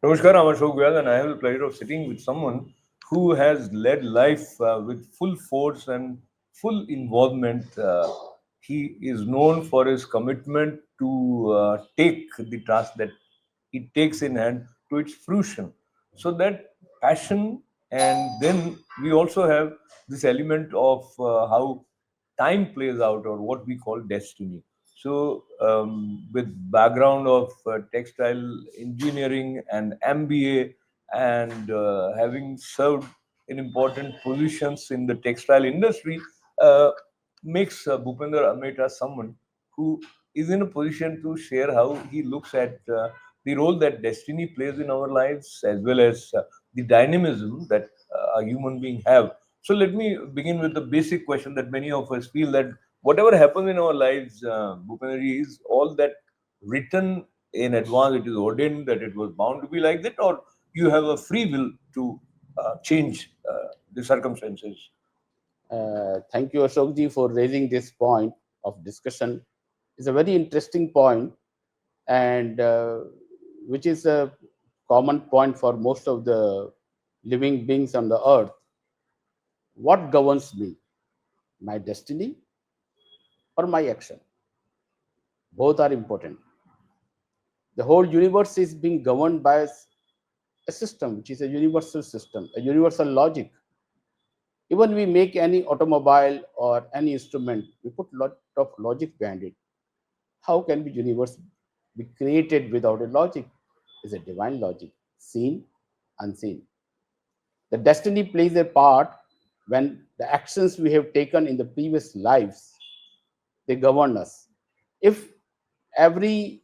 Namaskar, I'm Ashok Vyas, and I have the pleasure of sitting with someone who has led life with full force and full involvement. He is known for his commitment to take the task that he takes in hand to its fruition. So that passion, and then we also have this element of how time plays out, or what we call destiny. So, with background of textile engineering and MBA, and having served in important positions in the textile industry, uh, makes Bhupenrda Ameta someone who is in a position to share how he looks at the role that destiny plays in our lives, as well as the dynamism that a human being have. So let me begin with the basic question that many of us feel, that whatever happens in our lives, Bhupenji, is all that written in advance? It is ordained that it was bound to be like that, or you have a free will to change the circumstances? Thank you, Ashokji, for raising this point of discussion. It's a very interesting point, and which is a common point for most of the living beings on the earth. What governs me? My destiny or my action? Both are important. The whole universe is being governed by a system, which is a universal system, a universal logic. Even we make any automobile or any instrument, we put lot of logic behind it. How can the universe be created without a logic? It's a divine logic, seen, unseen. The destiny plays a part when the actions we have taken in the previous lives, they govern us. If every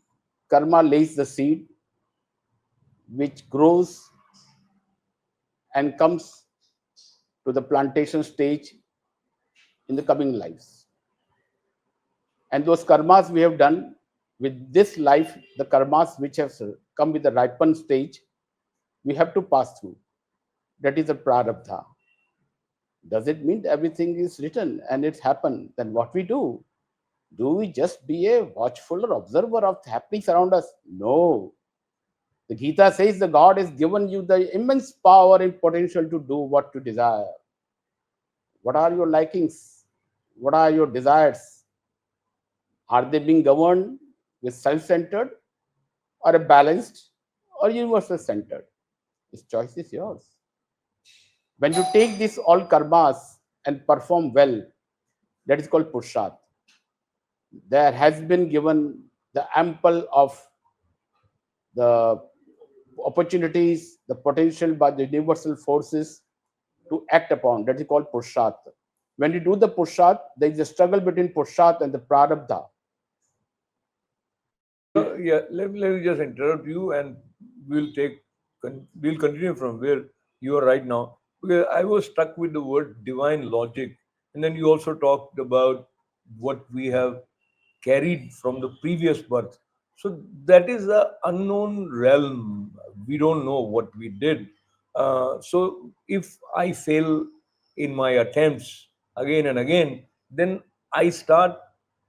karma lays the seed which grows and comes to the plantation stage in the coming lives, and those karmas we have done with this life, the karmas which have come with the ripened stage, we have to pass through. That is a prarabdha. Does it mean everything is written and it's happened? Then what we do? Do we just be a watchful or observer of the happenings around us? No. The Gita says the God has given you the immense power and potential to do what you desire. What are your likings? What are your desires? Are they being governed with self-centered, or a balanced, or universal centered? This choice is yours. When you take these all karmas and perform well, that is called Purushat. There has been given the ample of the opportunities, the potential by the universal forces to act upon. That is called Purushat. When you do the Purushat, there is a struggle between Purushat and the Prarabdha. Yeah, let me just interrupt you, and we'll we'll continue from where you are right now. Because I was stuck with the word divine logic, and then you also talked about what we have carried from the previous birth. So that is the unknown realm. We don't know what we did. So if I fail in my attempts again and again, then I start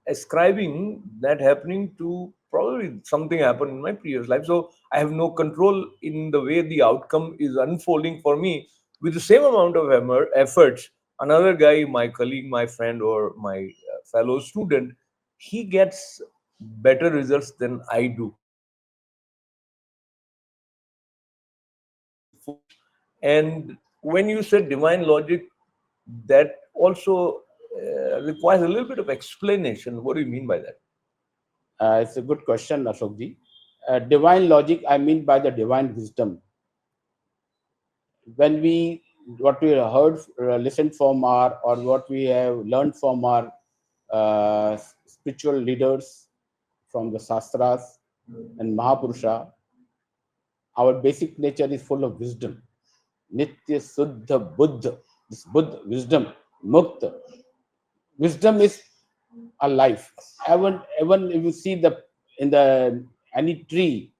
ascribing that happening to probably something happened in my previous life. So I have no control in the way the outcome is unfolding for me. With the same amount of efforts, another guy, my colleague, my friend, or my fellow student, he gets better results than I do. And when you say divine logic, that also requires a little bit of explanation. What do you mean by that? It's a good question, Ashokji. Divine logic, I mean by the divine wisdom. When we, what we heard, listened from our, or what we have learned from our spiritual leaders, from the Shastras and Mahapurusha, our basic nature is full of wisdom. Nitya Suddha Buddha, this Buddha, wisdom, Mukta. Wisdom is a life. Even if you see the in the any tree,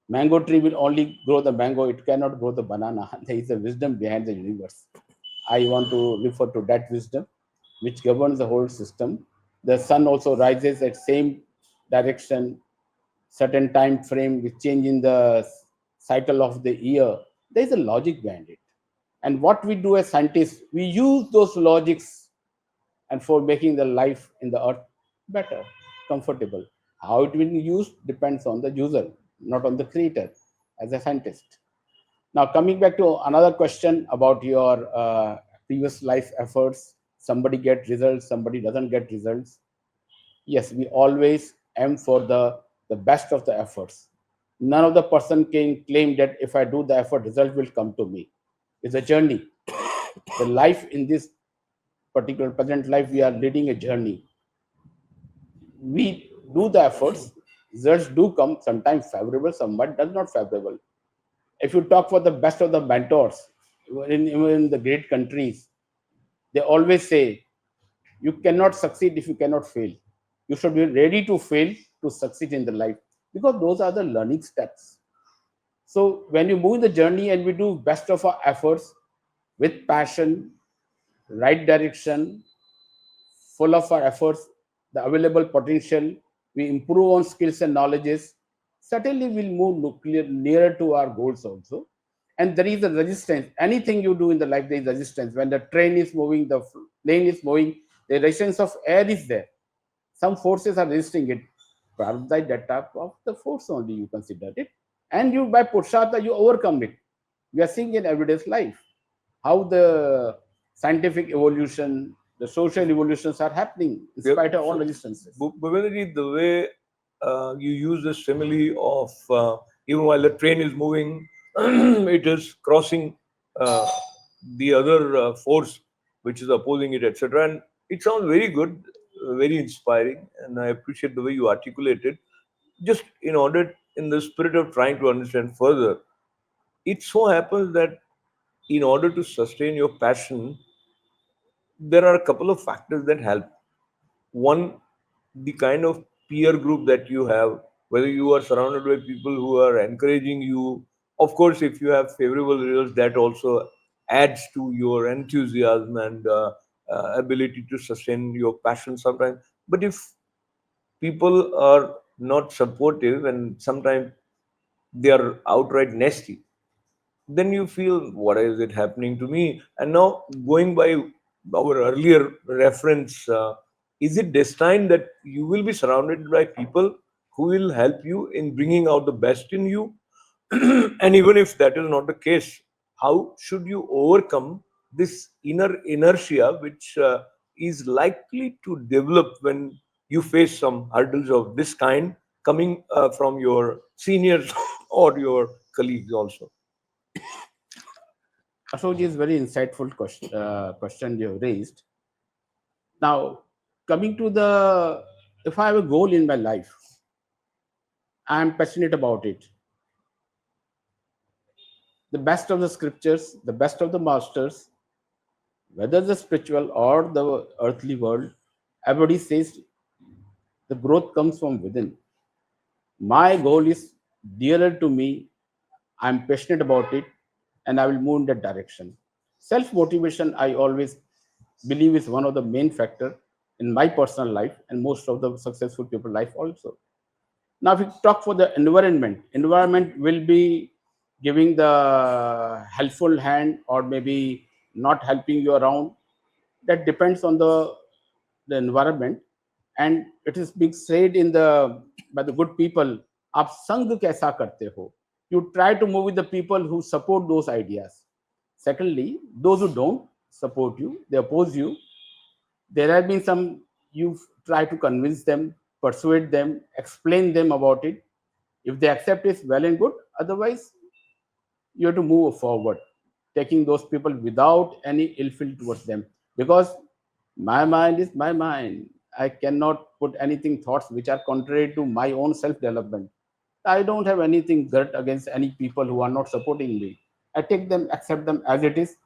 mango tree will only grow the mango, it cannot grow the banana. There is a wisdom behind the universe. I want to refer to that wisdom which governs the whole system. The sun also rises at same direction, certain time frame with change in the cycle of the year, there is a logic behind it. And what we do as scientists, we use those logics and for making the life in the earth better, comfortable. How it will be used depends on the user, not on the creator as a scientist. Now, coming back to another question about your previous life efforts, somebody get results, somebody doesn't get results. Yes, we always aim for the best of the efforts. None of the person can claim that if I do the effort, result will come to me. It's a journey. The life in this particular present life, we are leading a journey. We do the efforts, results do come, sometimes favorable, somewhat does not favorable. If you talk for the best of the mentors, even in the great countries, they always say, you cannot succeed if you cannot fail. You should be ready to fail to succeed in the life because those are the learning steps. So when you move the journey and we do best of our efforts with passion, right direction, full of our efforts, the available potential, we improve on skills and knowledges, certainly we'll move nearer to our goals also. And there is a resistance. Anything you do in the life, there is resistance. When the train is moving, the plane is moving, the resistance of air is there. Some forces are resisting it. Prarabdha, that type of the force only you consider it. And you, by Purushartha, you overcome it. We are seeing in everyday's life how the scientific evolution, the social evolutions are happening in Yep. spite of all So, resistances. Bhupendraji, the way you use the simile of even while the train is moving, it is crossing uh, the other force which is opposing it, etc. And it sounds very good, very inspiring, and I appreciate the way you articulate it. Just in order, in the spirit of trying to understand further, it so happens that in order to sustain your passion, there are a couple of factors that help. One, the kind of peer group that you have, whether you are surrounded by people who are encouraging you. Of course, if you have favorable results, that also adds to your enthusiasm and ability to sustain your passion sometimes. But if people are not supportive and sometimes they are outright nasty, then you feel, what is it happening to me? And now, going by our earlier reference, is it destined that you will be surrounded by people who will help you in bringing out the best in you? And even if that is not the case, how should you overcome this inner inertia which is likely to develop when you face some hurdles of this kind coming from your seniors or your colleagues also? Ashokji is very insightful question you raised. Now, coming to the, if I have a goal in my life, I am passionate about it. The best of the scriptures, the best of the masters, whether the spiritual or the earthly world, everybody says the growth comes from within. My goal is dearer to me. I'm passionate about it, and I will move in that direction. Self motivation, I always believe, is one of the main factor in my personal life and most of the successful people life also. Now, if we talk for the environment will be giving the helpful hand or maybe not helping you around. That depends on the environment, and it is being said in the by the good people. आप संग कैसा करते हो? You try to move with the people who support those ideas. Secondly, those who don't support you, they oppose you. There have been some, you try to convince them, persuade them, explain them about it. If they accept it, well and good. Otherwise, you have to move forward, taking those people without any ill feel towards them. Because my mind is my mind. I cannot put anything thoughts which are contrary to my own self development. I don't have anything gut against any people who are not supporting me. I take them, accept them as it is.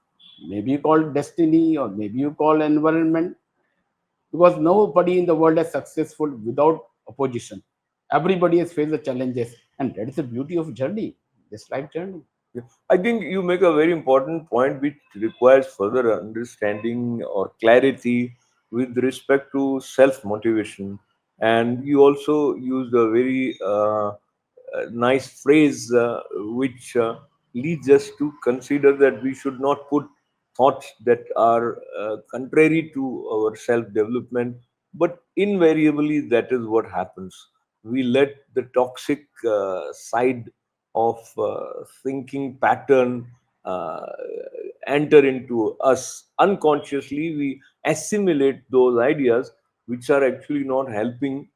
Maybe you call destiny or maybe you call environment, because nobody in the world is successful without opposition. Everybody has faced the challenges, and that is the beauty of journey, this life journey. Yeah. I think you make a very important point which requires further understanding or clarity with respect to self motivation. And you also used a very nice phrase which leads us to consider that we should not put thoughts that are contrary to our self development, but invariably that is what happens. We let the toxic side of thinking pattern uh, enter into us unconsciously. We assimilate those ideas which are actually not helping.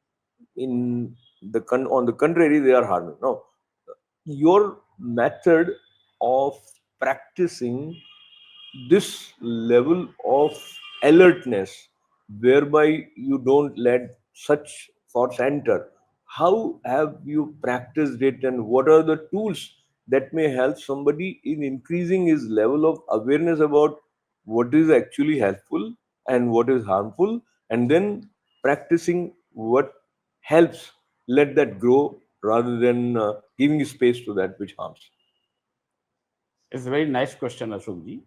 In on the contrary, they are harming. Now, your method of practicing this level of alertness, whereby you don't let such thoughts enter, how have you practiced it, and what are the tools that may help somebody in increasing his level of awareness about what is actually helpful and what is harmful, and then practicing what helps, let that grow rather than giving space to that which harms? It's a very nice question, Ashokji.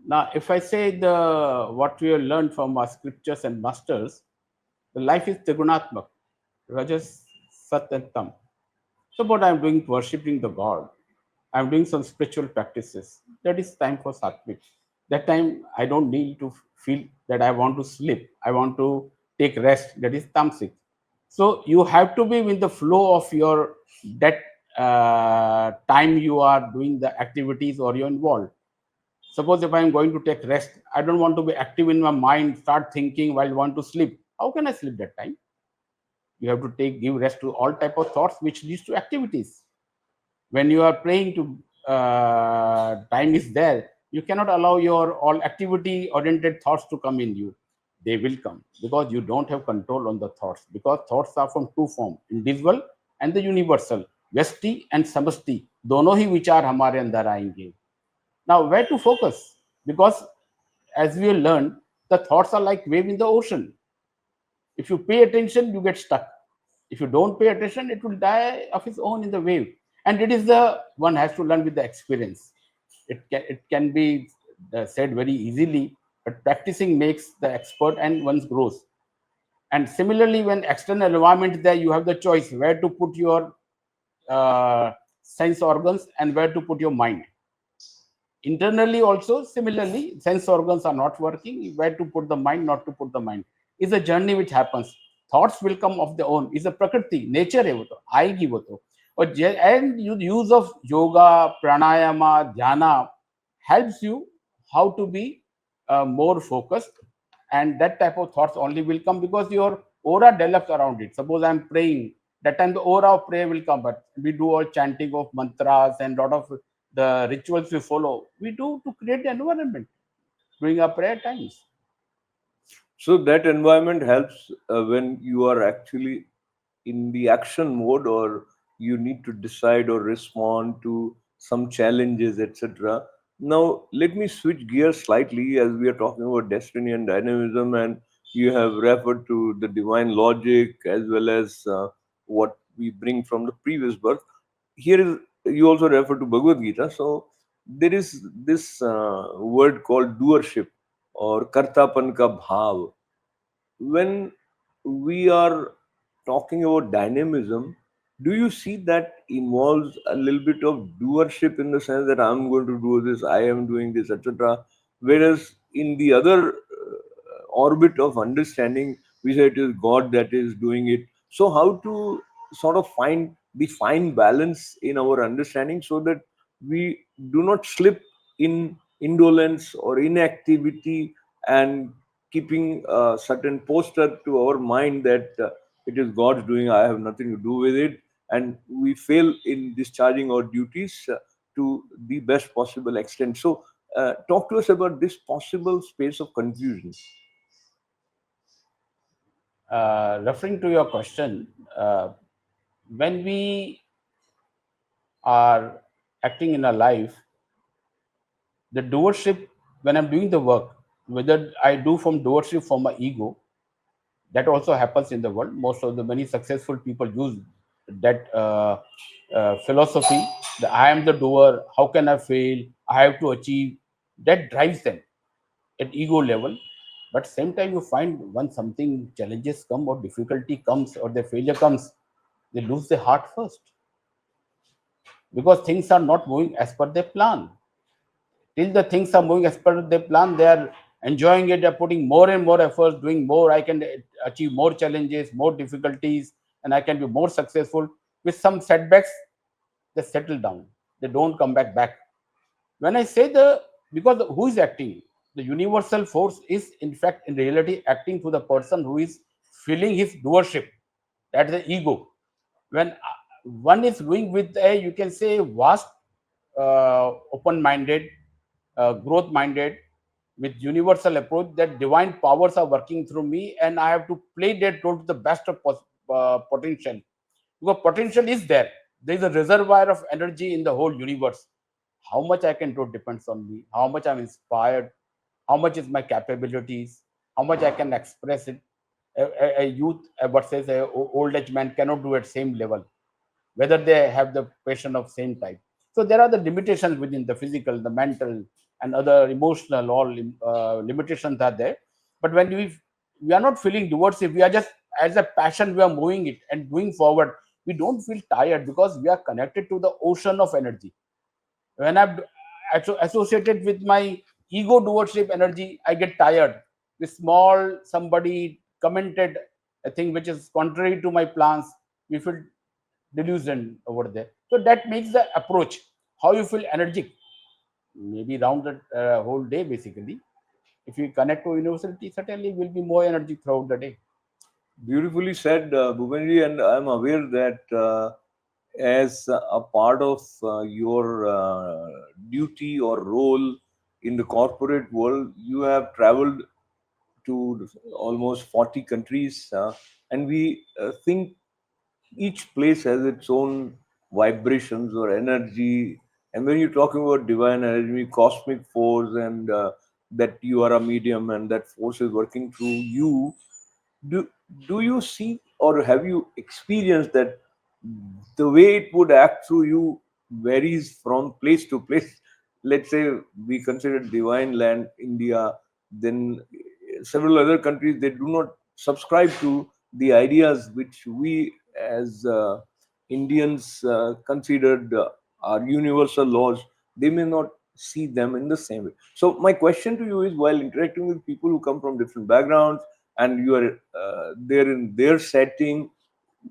Now, if I say the what we have learned from our scriptures and masters, the life is trigunatmak, rajas, sat, and tam. So, what I'm doing, worshipping the God, I'm doing some spiritual practices. That is time for sattvic. That time I don't need to feel that I want to sleep. I want to take rest. That is tamasic. So you have to be with the flow of your that time you are doing the activities or you're involved. Suppose if I'm going to take rest, I don't want to be active in my mind, start thinking while I want to sleep. How can I sleep that time? You have to give rest to all type of thoughts which leads to activities. When you are praying to time is there, you cannot allow your all activity oriented thoughts to come in you. They will come because you don't have control on the thoughts, because thoughts are from two form, individual and the universal, व्यष्टि and समष्टि, दोनों ही विचार हमारे अंदर आएंगे. Now where to focus? Because as we learned, the thoughts are like wave in the ocean. If you pay attention, you get stuck. If you don't pay attention, it will die of its own in the wave. And it is the one has to learn with the experience. It can be said very easily, but practicing makes the expert and one grows. And similarly, when external environment is there, you have the choice where to put your sense organs and where to put your mind. Internally also, similarly, sense organs are not working. Where to put the mind, not to put the mind. It's a journey which happens. Thoughts will come of their own. It's a prakriti, nature है वो तो, आएगी वो तो. And use of yoga, pranayama, dhyana helps you how to be more focused, and that type of thoughts only will come because your aura develops around it. Suppose I'm praying, that time the aura of prayer will come, but we do all chanting of mantras and lot of the rituals we follow, we do to create the environment during our prayer times. So that environment helps when you are actually in the action mode, or you need to decide or respond to some challenges, etc. Now, let me switch gears slightly as we are talking about destiny and dynamism, and you have referred to the divine logic as well as what we bring from the previous birth. Here is, you also refer to Bhagavad Gita. So there is this word called doership or kartapan ka bhav. When we are talking about dynamism, do you see that involves a little bit of doership in the sense that I'm going to do this, I am doing this, etc. Whereas in the other orbit of understanding, we say it is God that is doing it. So, how to sort of find the fine balance in our understanding so that we do not slip in indolence or inactivity, and keeping a certain poster to our mind that it is God's doing, I have nothing to do with it, and we fail in discharging our duties to the best possible extent. So, talk to us about this possible space of confusion. Referring to your question, when we are acting in a life, the doership, when I'm doing the work, whether I do from doership from my ego, that also happens in the world. Most of the many successful people use that philosophy, the I am the doer, how can I fail, I have to achieve, that drives them at ego level. But same time you find when something challenges come or difficulty comes or the failure comes, they lose their heart first. because things are not moving as per their plan. Till the things are moving as per their plan, they are enjoying it, they're putting more and more efforts, doing more. I can achieve more challenges, more difficulties, and I can be more successful. With some setbacks, they settle down. They don't come back. When I say the, because who is acting? The universal force is in fact in reality acting through the person who is feeling his doership. That's the ego. When one is doing with a, you can say, vast, open-minded, growth-minded, with universal approach, that divine powers are working through me, and I have to play that role to the best of potential. Because potential is there. There is a reservoir of energy in the whole universe. How much I can do depends on me. How much I'm inspired. How much is my capabilities. How much I can express it. A youth, what says a old age man cannot do at same level, whether they have the passion of same type. So there are the limitations within the physical, the mental, and other emotional. All limitations are there. But when we are not feeling towards it, we are just as a passion. We are moving it and going forward. We don't feel tired because we are connected to the ocean of energy. When I'm associated with my ego doership energy, I get tired. With small somebody commented a thing which is contrary to my plans, we feel delusion over there. So that makes the approach. How you feel energetic, maybe round the whole day basically. If you connect to universality, certainly will be more energy throughout the day. Beautifully said, Bhupenji, and I'm aware that as a part of your duty or role in the corporate world, you have traveled to almost 40 countries, and we think each place has its own vibrations or energy. And when you're talking about divine energy, cosmic force, and that you are a medium and that force is working through you, do do you see or have you experienced that the way it would act through you varies from place to place? Let's say we consider divine land India, then several other countries, they do not subscribe to the ideas which we as Indians considered are universal laws. They may not see them in the same way. So my question to you is, while interacting with people who come from different backgrounds and you are there in their setting,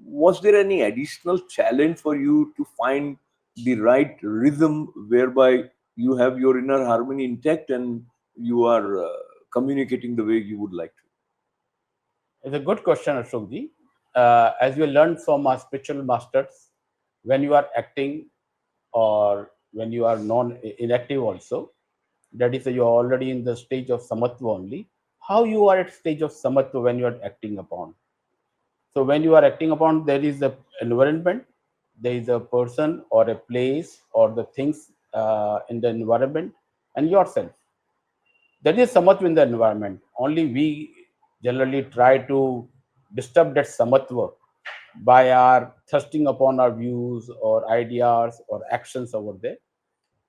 was there any additional challenge for you to find the right rhythm whereby you have your inner harmony intact and you are communicating the way you would like to? It's a good question, Ashokji. As we learned from our spiritual masters, when you are acting or when you are non inactive also, that is, you are already in the stage of samatva only. How you are at stage of samatva when you are acting upon? So when you are acting upon, there is the environment, there is a person or a place or the things in the environment, and yourself. There is samatva in the environment. Only we generally try to disturb that samatva by our thrusting upon our views or ideas or actions over there.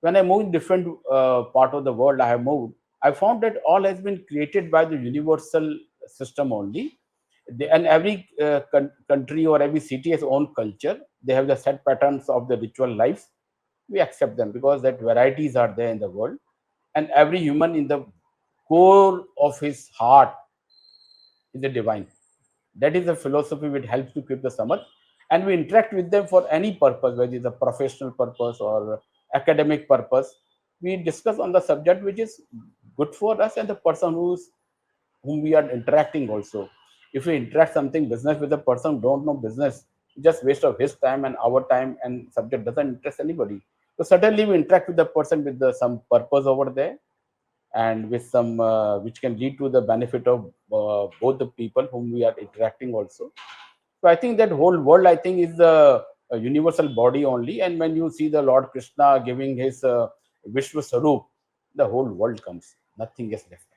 When I moved in different part of the world, I have moved, I found that all has been created by the universal system only. And every country or every city has own culture. They have the set patterns of the ritual life. We accept them because that varieties are there in the world, and every human in the core of his heart is the divine. That is the philosophy which helps to keep the samat, and we interact with them for any purpose, whether it's a professional purpose or academic purpose. We discuss on the subject which is good for us and the person whom we are interacting also. If we interact something business with a person who don't know business, just waste of his time and our time, and subject doesn't interest anybody. So certainly we interact with the person with some purpose over there, and with some which can lead to the benefit of both the people whom we are interacting also. So I think that whole world, I think, is a universal body only. And when you see the Lord Krishna giving his Vishwa Sarup, the whole world comes. Nothing is left.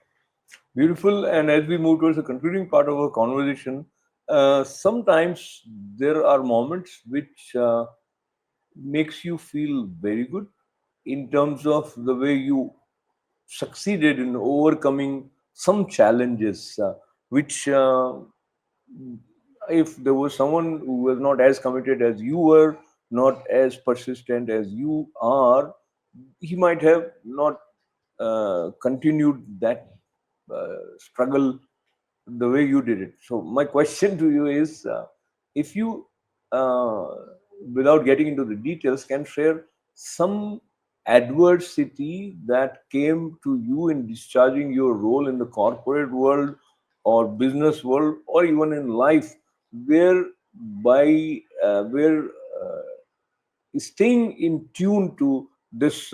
Beautiful. And as we move towards the concluding part of our conversation, sometimes there are moments which makes you feel very good in terms of the way you succeeded in overcoming some challenges, which if there was someone who was not as committed as you were, not as persistent as you are, he might have not continued that struggle the way you did it. So my question to you is, if you, uh, without getting into the details, can share some adversity that came to you in discharging your role in the corporate world or business world or even in life, where where staying in tune to this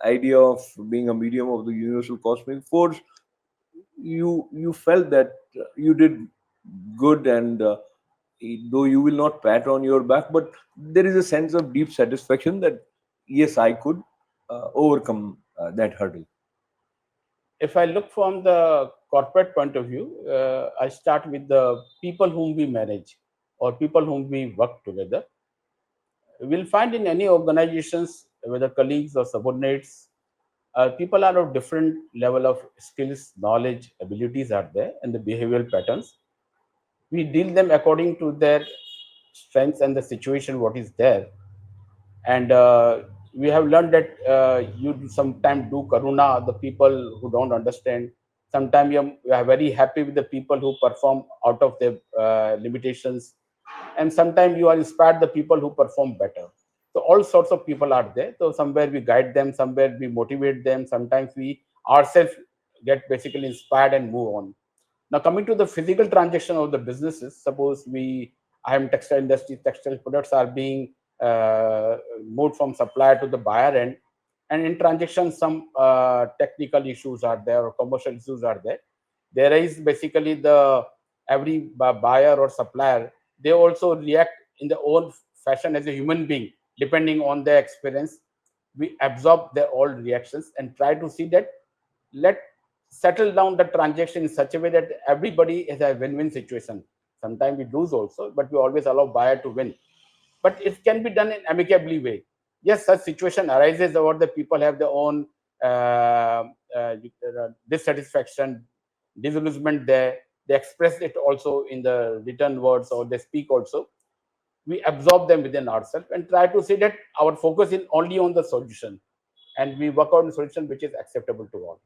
idea of being a medium of the universal cosmic force, you felt that you did good, and though you will not pat on your back, but there is a sense of deep satisfaction that yes, I could overcome that hurdle. If I look from the corporate point of view, I start with the people whom we manage or people whom we work together. We'll find in any organizations, whether colleagues or subordinates, people are of different level of skills, knowledge, abilities are there, and the behavioral patterns. We deal them according to their strengths and the situation what is there. And we have learned that you sometimes do karuna the people who don't understand. Sometimes you are very happy with the people who perform out of their limitations, and sometimes you are inspired the people who perform better. So all sorts of people are there. So somewhere we guide them, somewhere we motivate them, sometimes we ourselves get basically inspired and move on. Now coming to the physical transaction of the businesses, suppose I am textile industry, textile products are being moved from supplier to the buyer end, and in transaction some technical issues are there or commercial issues are there. There is basically the every buyer or supplier, they also react in their own fashion as a human being depending on their experience. We absorb their all reactions and try to see that let settle down the transaction in such a way that everybody is a win-win situation. Sometimes we lose also, but we always allow buyer to win. But it can be done in amicably way. Yes, such situation arises or the people have their own dissatisfaction, disillusionment there. They express it also in the written words or they speak also. We absorb them within ourselves and try to see that our focus is only on the solution, and we work out a solution which is acceptable to all.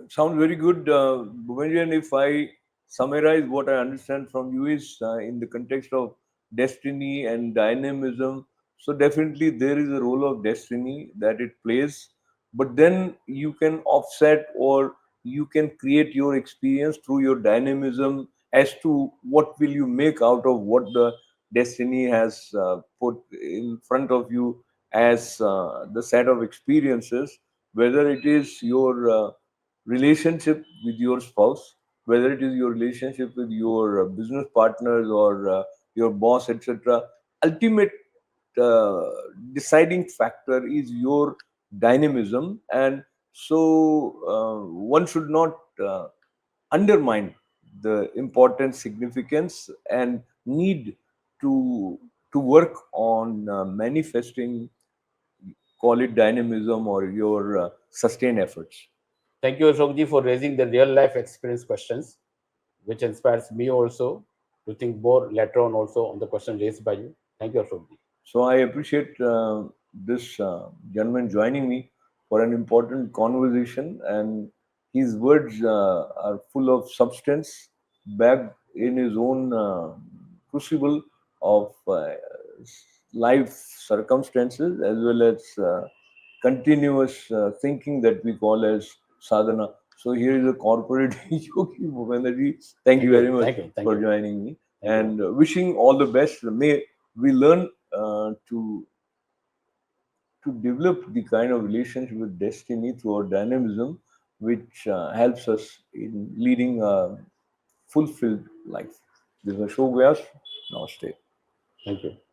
Sounds very good, Bhupenjan. If I summarize what I understand from you is in the context of destiny and dynamism. So definitely there is a role of destiny that it plays, but then you can offset or you can create your experience through your dynamism as to what will you make out of what the destiny has put in front of you as the set of experiences, whether it is your relationship with your spouse, whether it is your relationship with your business partners or your boss, etc. Ultimate uh, deciding factor is your dynamism, and so one should not undermine the important significance and need to to work on manifesting, call it dynamism or your sustained efforts. Thank you, Ashokji, for raising the real life experience questions, which inspires me also to think more later on also on the question raised by you. Thank you, Ashokji. So I appreciate this gentleman joining me for an important conversation, and his words are full of substance, backed in his own crucible of life circumstances, as well as continuous thinking that we call as sadhana. So here is a corporate yogi, Bhupendraji. Thank you Thank you, very much thank you, thank for you, joining me, thank you. and wishing all the best. May we learn to develop the kind of relationship with destiny through our dynamism, which helps us in leading a fulfilled life. This is Ashok Vyas. Namaste. Thank you.